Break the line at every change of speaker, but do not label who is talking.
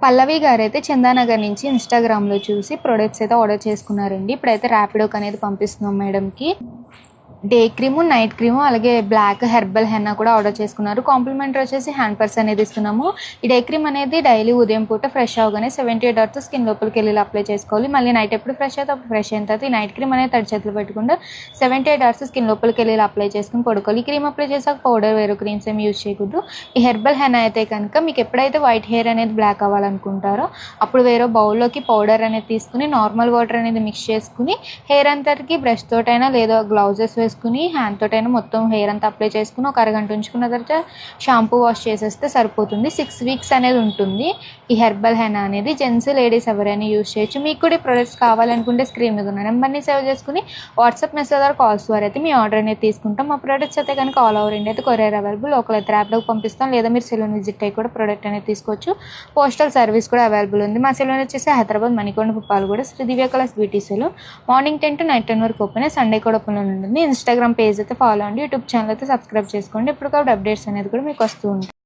పల్లవి గారైతే చందానగర్ నుంచి ఇన్‌స్టాగ్రామ్‌లో చూసి ప్రొడక్ట్స్ అయితే ఆర్డర్ చేసుకున్నారండి. ఇప్పుడైతే ర్యాపిడోకి అనేది పంపిస్తున్నాం మేడంకి. డే క్రీము, నైట్ క్రీము, అలాగే బ్లాక్ హెర్బల్ హెన్నా కూడా ఆర్డర్ చేసుకున్నారు. కాంప్లిమెంటరీ వచ్చేసి హ్యాండ్ పర్స్ అనేది ఇస్తున్నాము. ఈ డే క్రీమ్ అనేది డైలీ ఉదయం పూట ఫ్రెష్ అవ్వగానే 78 అవర్స్ స్కిన్ లోపలికి వెళ్ళి అప్లై చేసుకోవాలి. మళ్ళీ నైట్ ఎప్పుడు ఫ్రెష్ అయితే అప్పుడు ఫ్రెష్ అయిన తర్వాత ఈ నైట్ క్రీమ్ అనేది తడి చేతులు పెట్టకుండా 78 అవర్స్ స్కిన్ లోపలికి వెళ్ళి అప్లై చేసుకుని పడుకోవాలి. ఈ క్రీమ్ అప్లై చేసాక పౌడర్ వేరే క్రీమ్స్ ఏమి యూజ్ చేయకూడదు. ఈ హెర్బల్ హెన్నా అయితే కనుక మీకు ఎప్పుడైతే వైట్ హెయిర్ అనేది బ్లాక్ అవ్వాలనుకుంటారో అప్పుడు వేరే బౌల్లోకి పౌడర్ అనేది తీసుకుని నార్మల్ వాటర్ అనేది మిక్స్ చేసుకుని హెయిర్ అంతటికి బ్రష్ తోటైనా లేదా గ్లౌజెస్ వేసుకుని హ్యాండ్ తోటైనా మొత్తం హెయిర్ అంతా అప్లై చేసుకుని ఒక అరగంట ఉంచుకున్న తర్వాత షాంపూ వాష్ చేసేస్తే సరిపోతుంది. 6 వీక్స్ అనేది ఉంటుంది ఈ హెర్బల్ హెన్నా అనేది. జెంట్స్ లేడీస్ ఎవరైనా యూజ్ చేయొచ్చు. మీకు కూడా ఈ ప్రొడక్ట్స్ కావాలనుకుంటే స్క్రీన్ మీద ఉన్న నెంబర్ని సేవ్ చేసుకుని వాట్సాప్ మెసేజ్ ద్వారా కాల్స్ ద్వారా అయితే మీ ఆర్డర్ అనేది తీసుకుంటాం. మా ప్రొడక్ట్స్ అయితే కనుక ఆల్ ఓవర్ ఇండియా అయితే కొరియర్ అవైలబుల్. లోకల్ అయితే ర్యాపిడోకి పంపిస్తాం, లేదా మీరు సెలూన్ విజిట్ అయ్యి కూడా ప్రోడక్ట్ అనేది తీసుకోవచ్చు. పోస్టల్ సర్వీస్ కూడా అవైలబుల్ ఉంది. మా సెలూన్ వచ్చేసి Hyderabad Manikonda Puppalaguda Shri Divya colours beauty salon. Morning 10 to night 10 వరకు ఓపెన్, సండే కూడా ఓపెన్ ఉంటుంది. ఇన్స్టాగ్రామ్ పేజ్ అయితే ఫాలో అండి, యూట్యూబ్ ఛానల్ అయితే సబ్స్క్రైబ్ చేసుకోండి. ఇప్పుడు అప్డేట్స్ అనేది కూడా మీకు వస్తూ ఉంటాయి.